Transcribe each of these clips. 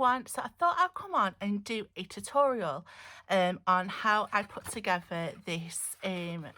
everyone. So I thought I'd come on and do a tutorial on how I put together this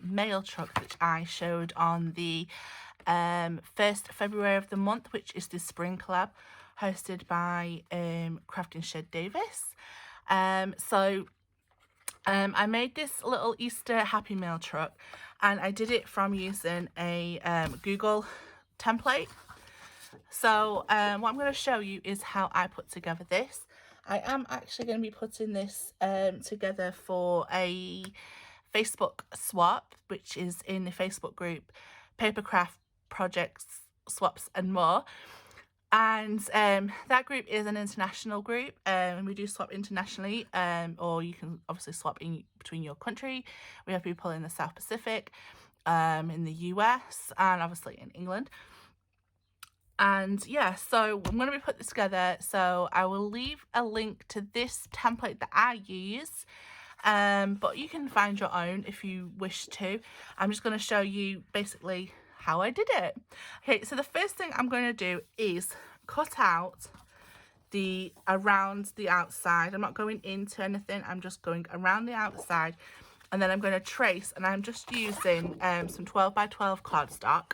mail truck, which I showed on the 1st February of the month, which is the spring collab hosted by Crafting Shed Davis. I made this little Easter Happy Mail truck, and I did it from using a Google template. So what I'm going to show you is how I put together this. I am actually going to be putting this together for a Facebook swap, which is in the Facebook group Papercraft Projects, Swaps and More. And that group is an international group, and we do swap internationally, or you can obviously swap in between your country. We have people in the South Pacific, in the US, and obviously in England. And yeah, so I'm going to be putting this together, so I will leave a link to this template that I use, but you can find your own if you wish to. I'm just going to show you basically how I did it. Okay, so the first thing I'm going to do is cut out around the outside. I'm not going into anything, I'm just going around the outside, and then I'm going to trace, and I'm just using some 12 by 12 cardstock,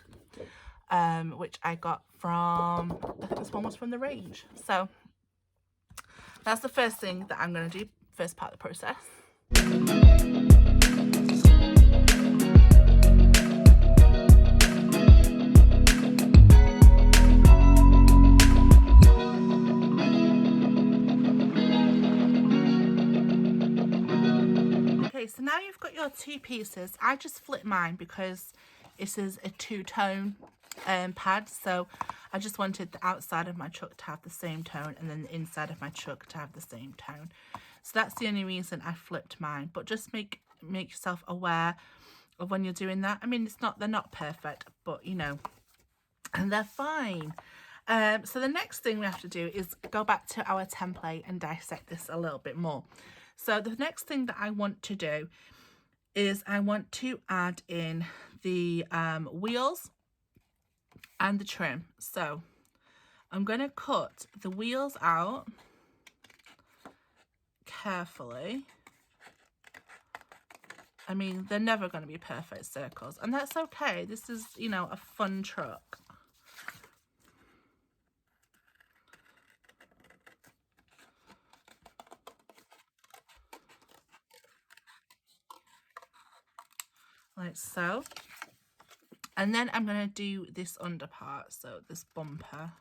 which I got from, I think this one was from the range. So that's the first thing that I'm going to do, first part of the process. Okay, so now you've got your two pieces. I just flipped mine because this is a two-tone pad, so I just wanted the outside of my chuck to have the same tone and then the inside of my chuck to have the same tone. So that's the only reason I flipped mine, but just make yourself aware of when you're doing that. I mean, they're not perfect, but you know, and they're fine. So the next thing we have to do is go back to our template and dissect this a little bit more. So the next thing that I want to do is I want to add in the wheels and the trim. So I'm going to cut the wheels out carefully. I mean, they're never going to be perfect circles, and that's okay. This is, you know, a fun truck. Like so. And then I'm going to do this under part, so this bumper.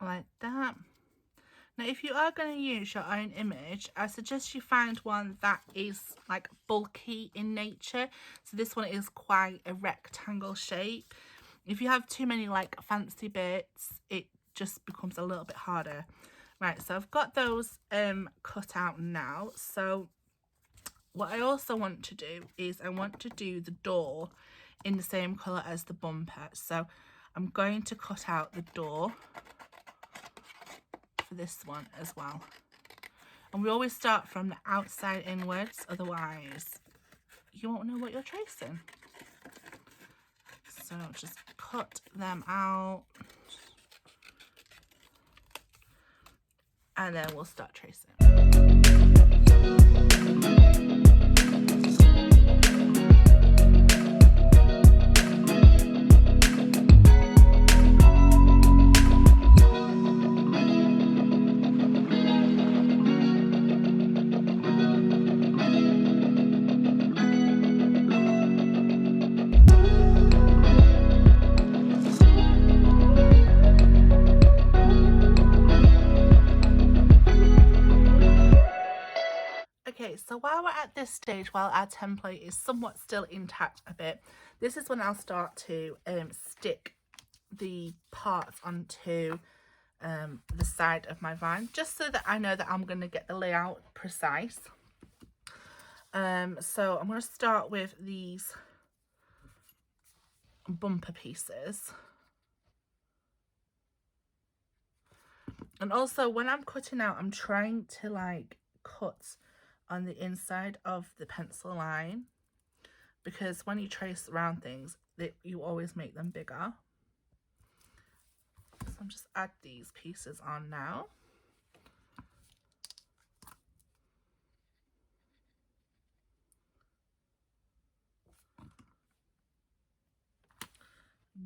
Like that. Now, if you are going to use your own image, I suggest you find one that is like bulky in nature. So this one is quite a rectangle shape. If you have too many like fancy bits, it just becomes a little bit harder. Right, so I've got those cut out now. So what I also want to do is I want to do the door in the same colour as the bumper. So I'm going to cut out the door for this one as well. And we always start from the outside inwards, otherwise you won't know what you're tracing. So just cut them out and then we'll start tracing. Okay, so while we're at this stage, while our template is somewhat still intact a bit, this is when I'll start to stick the parts onto the side of my van, just so that I know that I'm going to get the layout precise. So I'm going to start with these bumper pieces. And also when I'm cutting out, I'm trying to like cut on the inside of the pencil line, because when you trace around things, you always make them bigger. So I'm just add these pieces on now.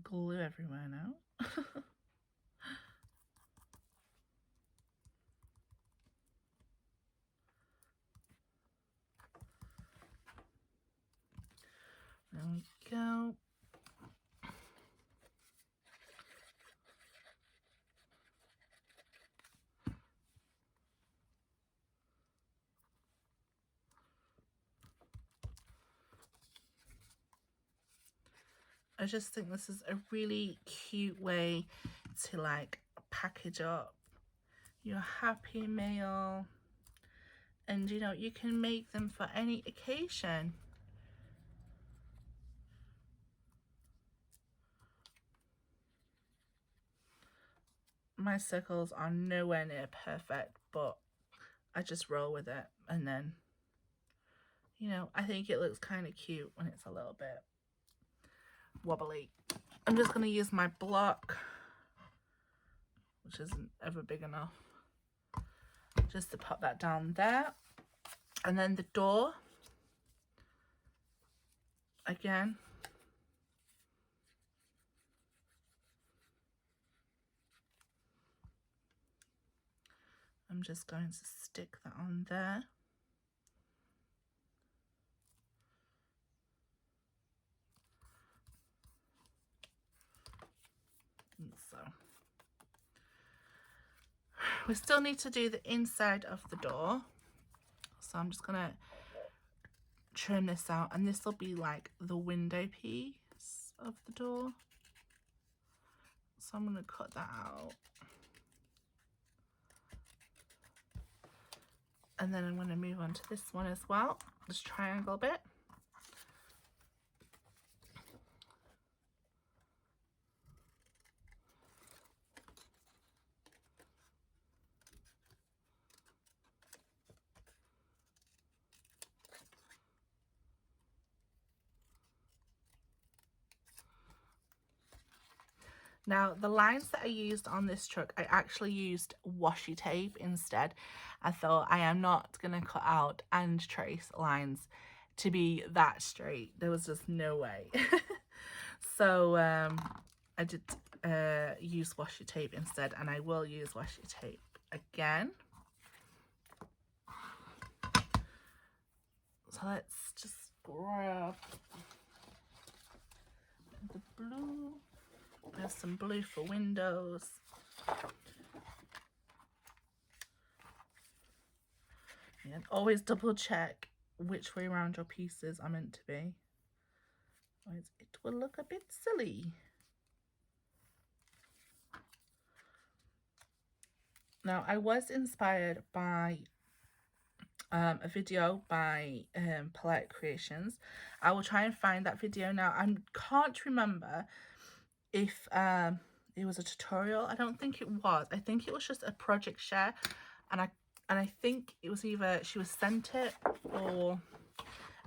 Glue everywhere now. There we go. I just think this is a really cute way to like package up your Happy Mail, and you know, you can make them for any occasion. My circles are nowhere near perfect, but I just roll with it, and then, you know, I think it looks kind of cute when it's a little bit wobbly. I'm just going to use my block, which isn't ever big enough, just to pop that down there. And then the door, again, I'm just going to stick that on there. So we still need to do the inside of the door, so I'm just gonna trim this out, and this will be like the window piece of the door, so I'm gonna cut that out, and then I'm going to move on to this one as well, this triangle bit. Now, the lines that I used on this truck, I actually used washi tape instead. I thought, I am not going to cut out and trace lines to be that straight. There was just no way. So I did use washi tape instead, and I will use washi tape again. So let's just grab the blue. We have some blue for windows. And always double check which way around your pieces are meant to be, otherwise it will look a bit silly. Now, I was inspired by a video by Polite Creations. I will try and find that video now. I can't remember if it was a tutorial. I don't think it was. I think it was just a project share, and I think it was either she was sent it, or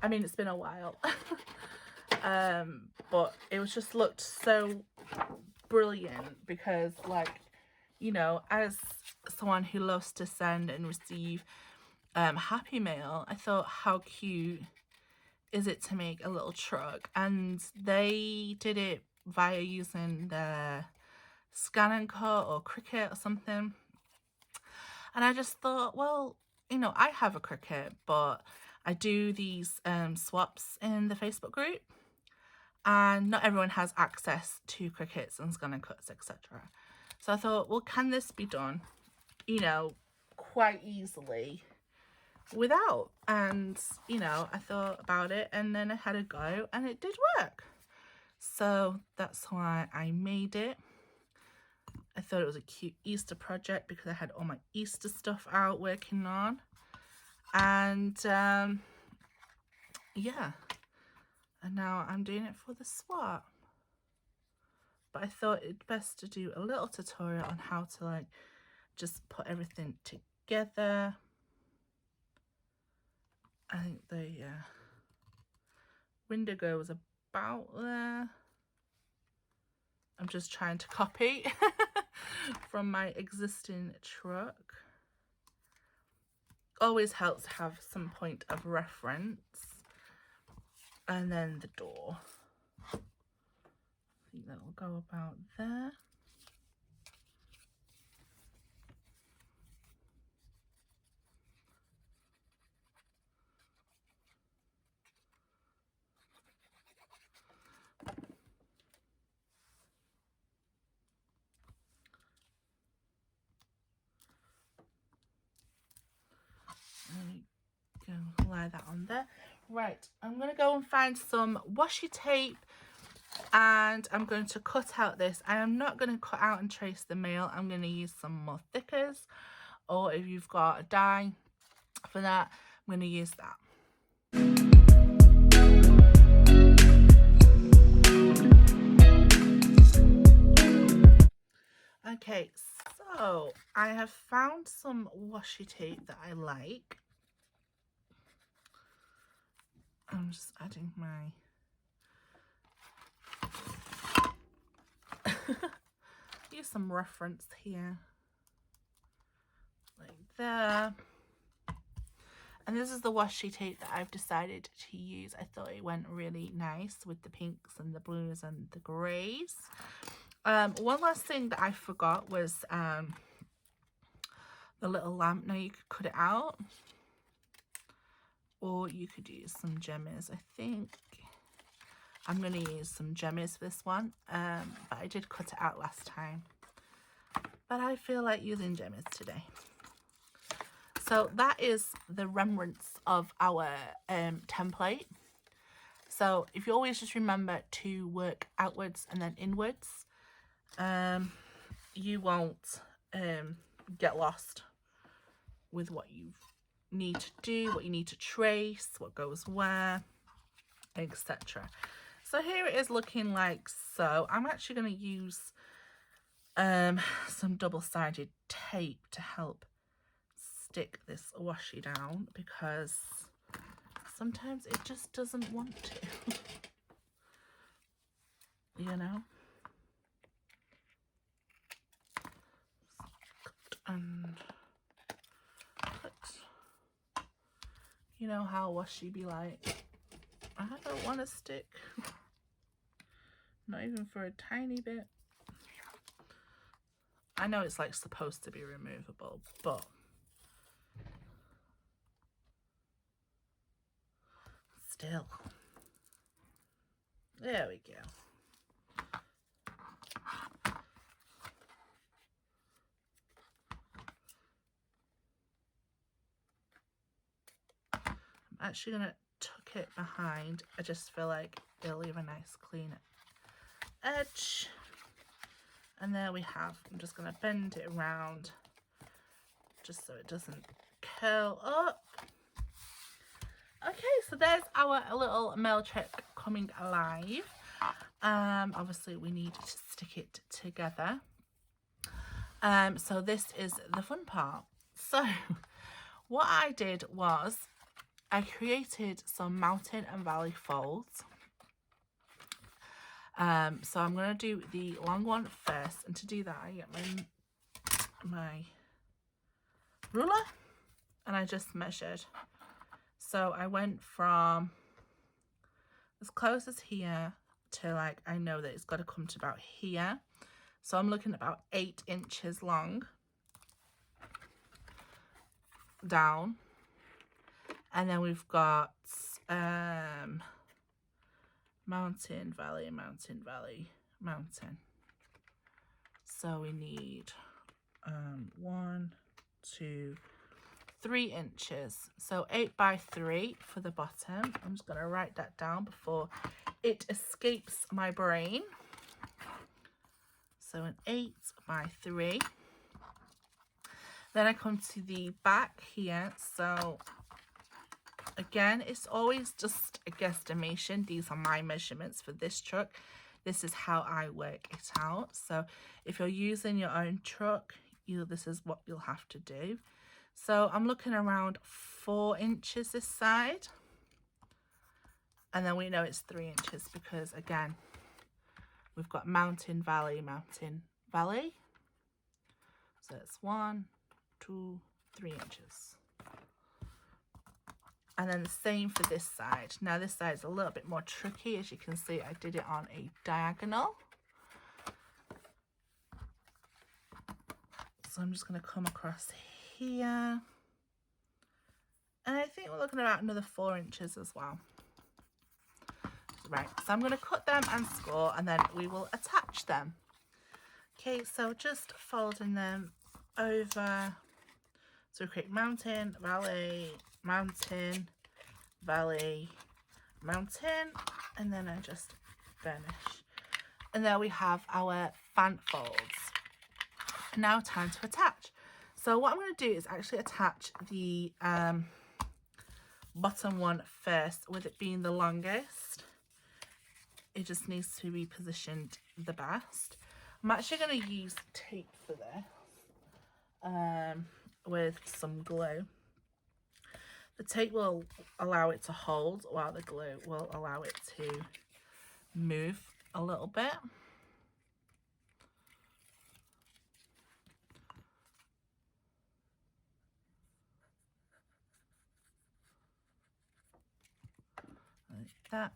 I mean, it's been a while. But it was just looked so brilliant, because like, you know, as someone who loves to send and receive Happy Mail, I thought, how cute is it to make a little truck? And they did it via using the Scan and Cut or Cricut or something. And I just thought, well, you know, I have a Cricut, but I do these swaps in the Facebook group, and not everyone has access to Cricuts and Scan and Cuts, etc. So I thought, well, can this be done, you know, quite easily without? And, you know, I thought about it, and then I had a go, and it did work. So that's why I made it. I thought it was a cute Easter project because I had all my Easter stuff out working on. And yeah, and now I'm doing it for the swap. But I thought it'd best to do a little tutorial on how to like just put everything together. I think the window goes about there. I'm just trying to copy from my existing truck. Always helps to have some point of reference. And then the door. I think that will go about there. There we go, lie that on there. Right, I'm going to go and find some washi tape and I'm going to cut out this. I am not going to cut out and trace the mail. I'm going to use some more thickers, or if you've got a die for that, I'm going to use that. Okay, so I have found some washi tape that I like. I'm just adding my use some reference here, like there. And this is the washi tape that I've decided to use. I thought it went really nice with the pinks and the blues and the greys. One last thing that I forgot was the little lamp. Now you could cut it out, or you could use some gemmies. I think I'm going to use some gemmies for this one, but I did cut it out last time. But I feel like using gemmies today. So that is the remnants of our template. So if you always just remember to work outwards and then inwards, you won't get lost with what you need to do, what you need to trace, what goes where, etc. So here it is looking like so. I'm actually going to use some double-sided tape to help stick this washi down, because sometimes it just doesn't want to, you know. And cut. You know how washi be like, I don't want to stick, not even for a tiny bit. I know it's like supposed to be removable, but still. There we go. I'm actually going to tuck it behind. I just feel like it'll leave a nice clean edge. And there we have. I'm just going to bend it around just so it doesn't curl up. Okay, so there's our little mail truck coming alive. Obviously we need to stick it together. So this is the fun part. So what I did was I created some mountain and valley folds. So I'm going to do the long one first, and to do that I get my ruler and I just measured. So I went from as close as here to, like, I know that it's got to come to about here. So I'm looking at about 8 inches long down. And then we've got mountain, valley, mountain, valley, mountain. So we need 1, 2, 3 inches. So 8 by 3 for the bottom. I'm just going to write that down before it escapes my brain. So an 8 by 3. Then I come to the back here. So again, it's always just a guesstimation. These are my measurements for this truck. This is how I work it out. So if you're using your own truck, this is what you'll have to do. So I'm looking around 4 inches this side. And then we know it's 3 inches because, again, we've got mountain, valley, mountain, valley. So it's 1, 2, 3 inches. And then the same for this side. Now this side is a little bit more tricky. As you can see, I did it on a diagonal. So I'm just going to come across here. And I think we're looking at about another 4 inches as well. Right, so I'm going to cut them and score, and then we will attach them. Okay, so just folding them over. So we create mountain, valley, mountain, valley, mountain, and then I just finish. And there we have our fan folds. Now time to attach. So what I'm going to do is actually attach the bottom one first, with it being the longest. It just needs to be positioned the best. I'm actually going to use tape for this with some glue. The tape will allow it to hold, while the glue will allow it to move a little bit. Like that.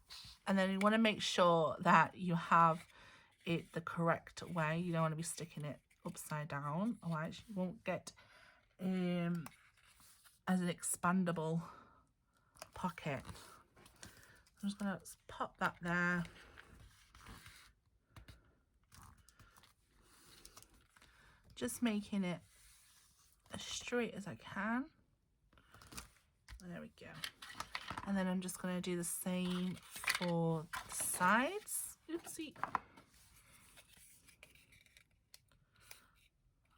And then you want to make sure that you have it the correct way. You don't want to be sticking it upside down, otherwise you won't get as an expandable pocket. I'm just going to pop that there. Just making it as straight as I can. There we go. And then I'm just going to do the same for the sides. Oopsie.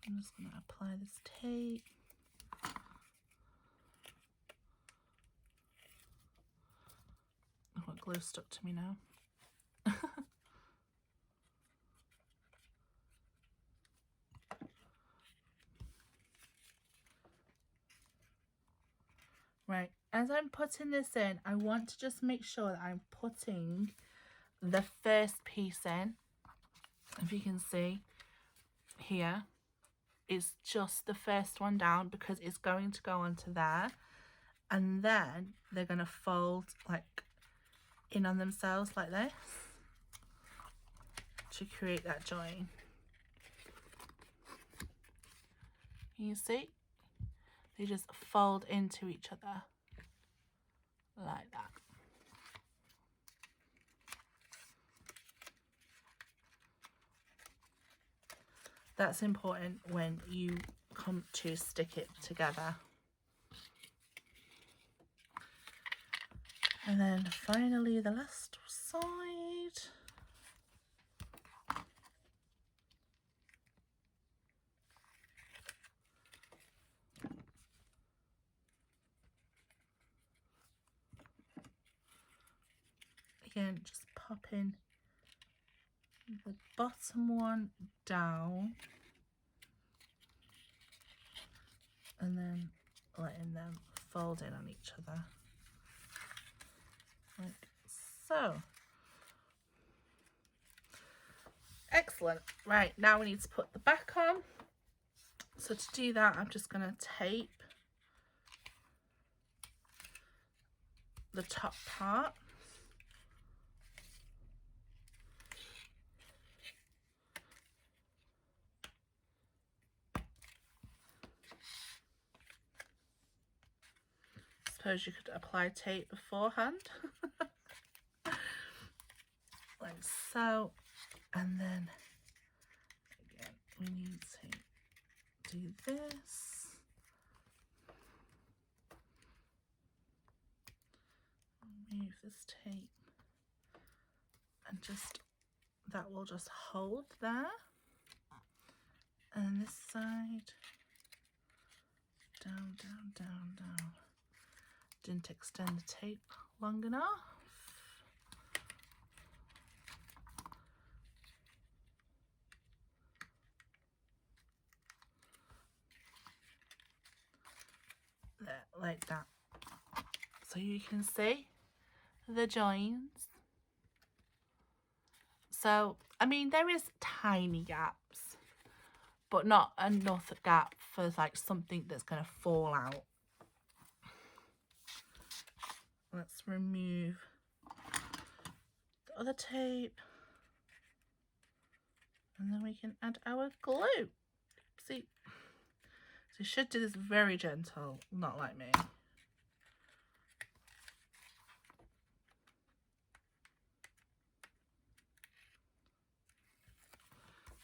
I'm just going to apply this tape. Oh, what glue stuck to me now. Right, as I'm putting this in, I want to just make sure that I'm putting the first piece in. If you can see here, it's just the first one down because it's going to go onto there, and then they're going to fold like in on themselves like this to create that join. You see? They just fold into each other like that. That's important when you come to stick it together. And then finally the last side. Again, just popping the bottom one down and then letting them fold in on each other like so. Excellent. Right, now we need to put the back on. So to do that, I'm just going to tape the top part. Suppose you could apply tape beforehand. Like so. And then again, we need to do this. Remove this tape and just, that will just hold there. And this side, down, down, down, down. Didn't extend the tape long enough. There, like that. So you can see the joins. So, I mean, there is tiny gaps, but not enough gap for like something that's going to fall out. Let's remove the other tape. And then we can add our glue. See? So you should do this very gentle, not like me.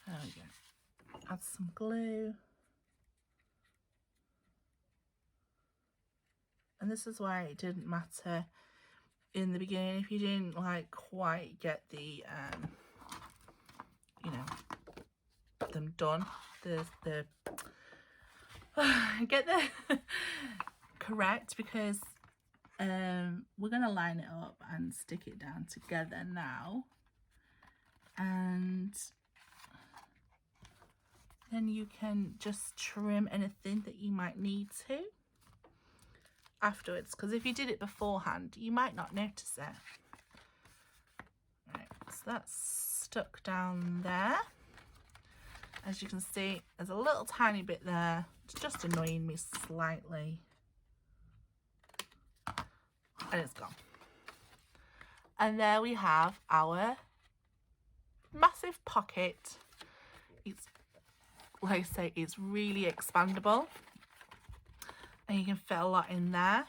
There we go. Add some glue. And this is why it didn't matter in the beginning if you didn't like quite get the you know, them done. The get the correct, because we're gonna line it up and stick it down together now, and then you can just trim anything that you might need to afterwards, because if you did it beforehand you might not notice it. Right, so that's stuck down there. As you can see, there's a little tiny bit there. It's just annoying me slightly. And it's gone. And there we have our massive pocket. It's, like I say, it's really expandable. And you can fit a lot in there.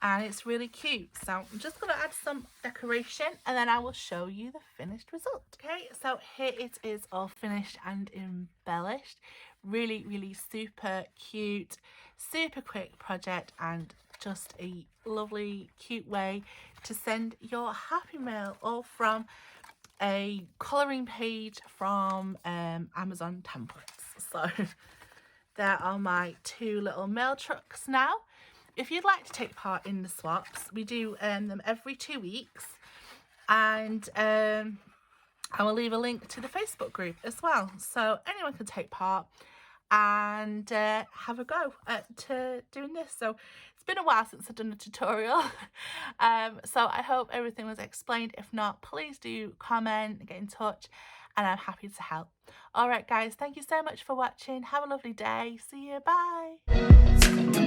And it's really cute. So I'm just going to add some decoration and then I will show you the finished result. Okay, so here it is, all finished and embellished. Really, really super cute, super quick project, and just a lovely, cute way to send your happy mail, all from a colouring page from Amazon templates. So there are my 2 little mail trucks now. If you'd like to take part in the swaps, we do them every 2 weeks, and I will leave a link to the Facebook group as well, so anyone can take part and have a go at doing this. So it's been a while since I've done a tutorial, so I hope everything was explained. If not, please do comment, get in touch, and I'm happy to help. All right guys, thank you so much for watching. Have a lovely day. See you. Bye.